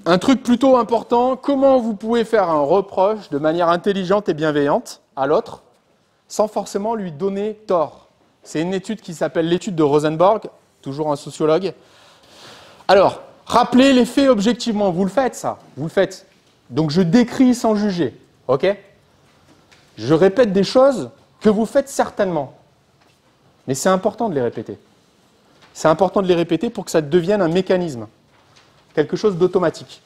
Un truc plutôt important, comment vous pouvez faire un reproche de manière intelligente et bienveillante à l'autre sans forcément lui donner tort. C'est une étude qui s'appelle l'étude de Rosenborg, toujours un sociologue. Alors, rappelez les faits objectivement, vous le faites ça, vous le faites. Donc je décris sans juger, ok? Je répète des choses que vous faites certainement, mais c'est important de les répéter. C'est important de les répéter pour que ça devienne un mécanisme, quelque chose d'automatique.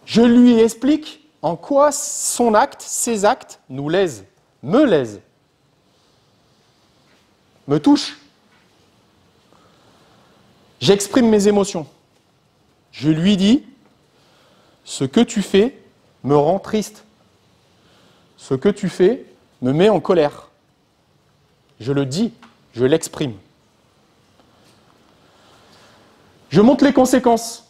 Je lui explique en quoi son acte, ses actes, nous lèsent, me lèsent, me touchent. J'exprime mes émotions. Je lui dis, ce que tu fais me rend triste. Ce que tu fais me met en colère. Je le dis, je l'exprime. Je montre les conséquences.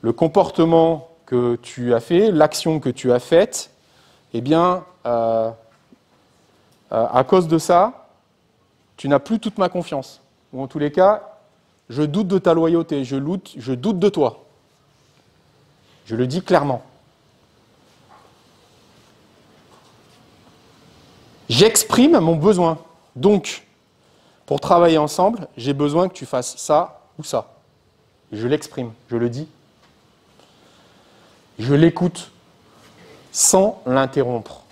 Le comportement que tu as fait, l'action que tu as faite, eh bien, à cause de ça, tu n'as plus toute ma confiance. Ou en tous les cas, je doute de ta loyauté, je doute de toi. Je le dis clairement. J'exprime mon besoin. Donc, pour travailler ensemble, j'ai besoin que tu fasses ça ou ça. Je l'exprime, je le dis. Je l'écoute sans l'interrompre.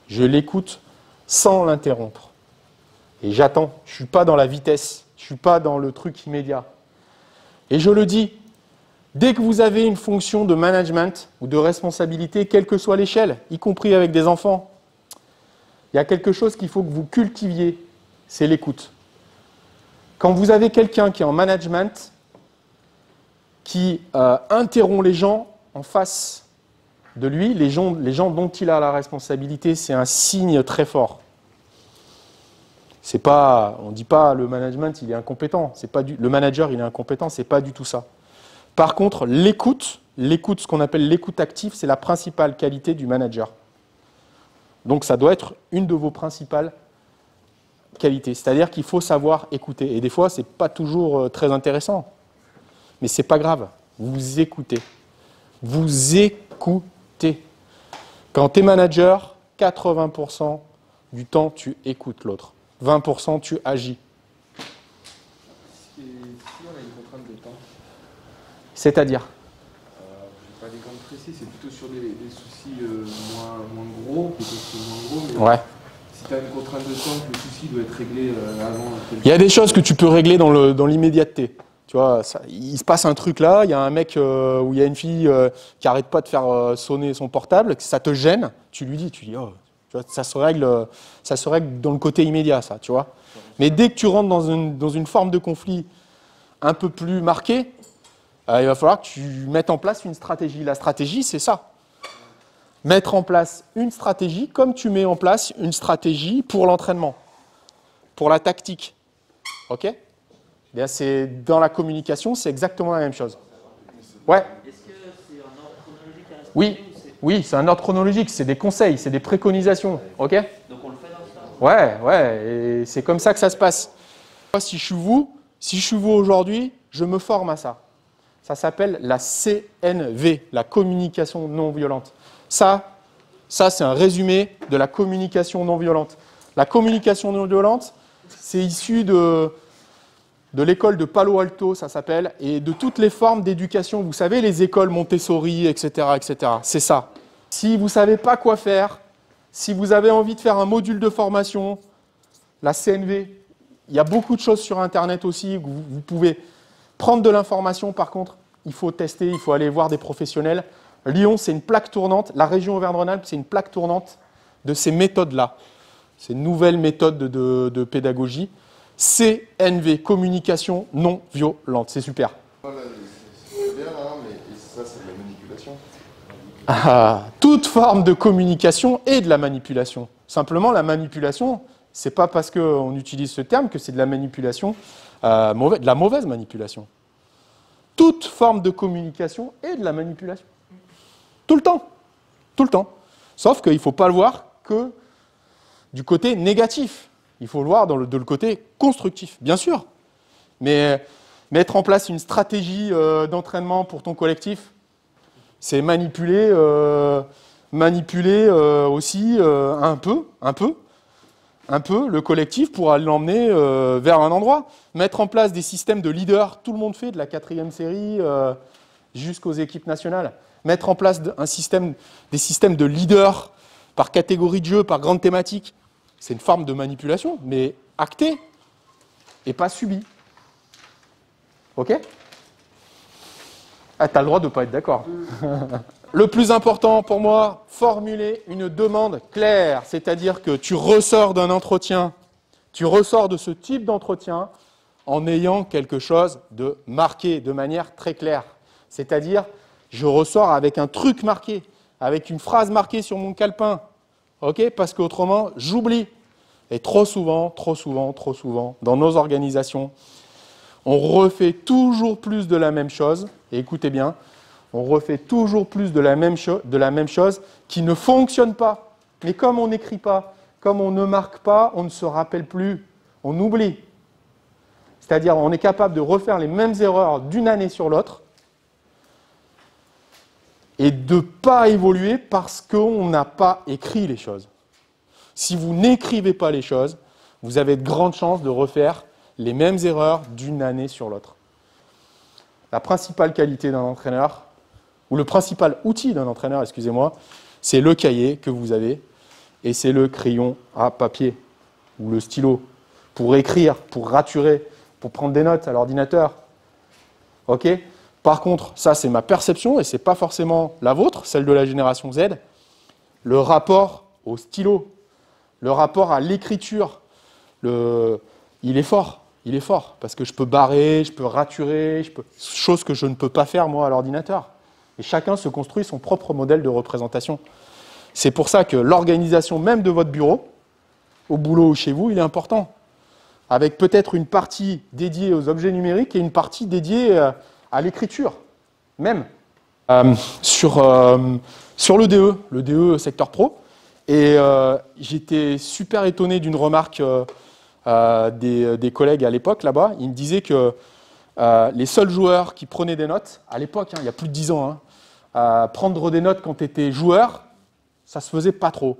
Je l'écoute sans l'interrompre. Et j'attends. Je ne suis pas dans la vitesse. Je ne suis pas dans le truc immédiat. Et je le dis, dès que vous avez une fonction de management ou de responsabilité, quelle que soit l'échelle, y compris avec des enfants, il y a quelque chose qu'il faut que vous cultiviez, c'est l'écoute. Quand vous avez quelqu'un qui est en management, qui interrompt les gens en face de lui, les gens dont il a la responsabilité, c'est un signe très fort. C'est pas, on ne dit pas le management il est incompétent, le manager il est incompétent, c'est pas du tout ça. Par contre, l'écoute, ce qu'on appelle l'écoute active, c'est la principale qualité du manager. Donc ça doit être une de vos principales qualités. C'est-à-dire qu'il faut savoir écouter. Et des fois, ce n'est pas toujours très intéressant. Mais ce n'est pas grave. Vous écoutez. Vous écoutez. Quand tu es manager, 80% du temps, tu écoutes l'autre. 20%, tu agis. Si on a une contrainte de temps, c'est-à-dire je n'ai pas d'exemple précis, c'est plutôt sur des soucis moins gros, plutôt que moins gros, mais ouais. Si tu as une contrainte de temps, que le souci doit être réglé avant. Il y a des choses que tu peux régler dans l'immédiateté. Tu vois, il se passe un truc là, il y a un mec ou il y a une fille qui n'arrête pas de faire sonner son portable, ça te gêne, tu lui dis, oh, tu vois, ça se règle dans le côté immédiat, ça, tu vois. Mais dès que tu rentres dans une forme de conflit un peu plus marquée, il va falloir que tu mettes en place une stratégie. La stratégie, c'est ça. Mettre en place une stratégie comme tu mets en place une stratégie pour l'entraînement, pour la tactique. OK ? Bien, dans la communication, c'est exactement la même chose. Ouais. Est-ce que c'est un ordre chronologique à respecter? Oui, c'est un ordre chronologique, c'est des conseils, c'est des préconisations. OK ? Donc on le fait dans ce temps. Ouais, et c'est comme ça que ça se passe. Si je suis vous aujourd'hui, je me forme à ça. Ça s'appelle la CNV, la communication non violente. Ça c'est un résumé de la communication non violente. La communication non violente, c'est issu de l'école de Palo Alto, ça s'appelle, et de toutes les formes d'éducation. Vous savez, les écoles Montessori, etc., etc. C'est ça. Si vous ne savez pas quoi faire, si vous avez envie de faire un module de formation, la CNV, il y a beaucoup de choses sur Internet aussi, vous pouvez prendre de l'information. Par contre, il faut tester, il faut aller voir des professionnels. Lyon, c'est une plaque tournante. La région Auvergne-Rhône-Alpes, c'est une plaque tournante de ces méthodes-là, ces nouvelles méthodes de pédagogie. CNV, communication non violente. C'est super. Voilà, c'est bien, hein, mais ça, c'est de la manipulation. Toute forme de communication est de la manipulation. Simplement, la manipulation, c'est pas parce qu'on utilise ce terme que c'est de la manipulation, de la mauvaise manipulation. Toute forme de communication est de la manipulation. Tout le temps. Tout le temps. Sauf qu'il ne faut pas le voir que du côté négatif. Il faut le voir dans le côté constructif, bien sûr. Mais Mettre en place une stratégie d'entraînement pour ton collectif, c'est manipuler aussi un peu le collectif pour aller l'emmener vers un endroit. Mettre en place des systèmes de leaders, tout le monde fait, de la 4e série jusqu'aux équipes nationales. Mettre en place des systèmes de leaders par catégorie de jeu, par grande thématique. C'est une forme de manipulation, mais actée et pas subie. Ok ? Ah, t'as le droit de ne pas être d'accord. Le plus important pour moi, formuler une demande claire, c'est-à-dire que tu ressors d'un entretien, tu ressors de ce type d'entretien en ayant quelque chose de marqué de manière très claire. C'est-à-dire, je ressors avec un truc marqué, avec une phrase marquée sur mon calepin, ok ? Parce qu'autrement, j'oublie. Et trop souvent, dans nos organisations, on refait toujours plus de la même chose, et écoutez bien, on refait toujours plus de la même chose qui ne fonctionne pas. Mais comme on n'écrit pas, comme on ne marque pas, on ne se rappelle plus, on oublie. C'est-à-dire on est capable de refaire les mêmes erreurs d'une année sur l'autre et de ne pas évoluer parce qu'on n'a pas écrit les choses. Si vous n'écrivez pas les choses, vous avez de grandes chances de refaire les mêmes erreurs d'une année sur l'autre. La principale qualité d'un entraîneur, ou le principal outil d'un entraîneur, excusez-moi, c'est le cahier que vous avez et c'est le crayon à papier ou le stylo pour écrire, pour raturer, pour prendre des notes à l'ordinateur. Ok ? Par contre, ça c'est ma perception et ce n'est pas forcément la vôtre, celle de la génération Z, le rapport au stylo, le rapport à l'écriture, il est fort, parce que je peux barrer, je peux raturer, chose que je ne peux pas faire moi à l'ordinateur. Et chacun se construit son propre modèle de représentation. C'est pour ça que l'organisation même de votre bureau, au boulot ou chez vous, il est important. Avec peut-être une partie dédiée aux objets numériques et une partie dédiée à l'écriture, même. Sur le DE secteur pro, et j'étais super étonné d'une remarque des collègues à l'époque là-bas. Ils me disaient que les seuls joueurs qui prenaient des notes, à l'époque, il y a plus de 10 ans, prendre des notes quand tu étais joueur, ça se faisait pas trop.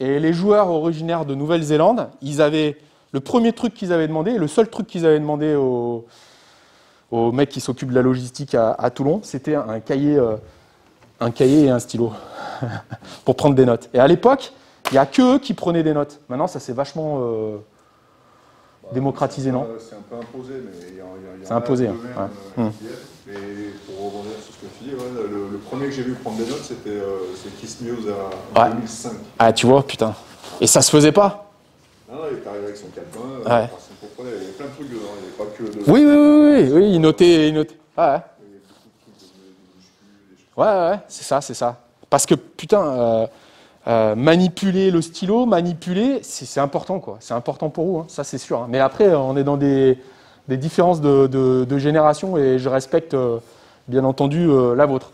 Et les joueurs originaires de Nouvelle-Zélande, ils avaient le premier truc qu'ils avaient demandé, le seul truc qu'ils avaient demandé aux mecs qui s'occupent de la logistique à Toulon, c'était un cahier et un stylo pour prendre des notes. Et à l'époque, il n'y a que eux qui prenaient des notes. Maintenant, ça s'est vachement démocratisé, non ? C'est un peu imposé, mais il y en a c'est imposé, de hein. même, Et pour rebondir sur ce que tu dis, le premier que j'ai vu prendre des notes, c'est Kiss News en 2005. Ah, tu vois, putain. Et ça se faisait pas ? Non, il est arrivé avec son calepin, il y avait plein de trucs dedans, il n'y avait pas que de... Oui, il notait. Ah, ouais. Ouais, c'est ça. Parce que, putain, manipuler le stylo, c'est important, quoi. C'est important pour vous, hein, ça c'est sûr. Hein. Mais après, on est dans des différences de génération et je respecte, bien entendu, la vôtre.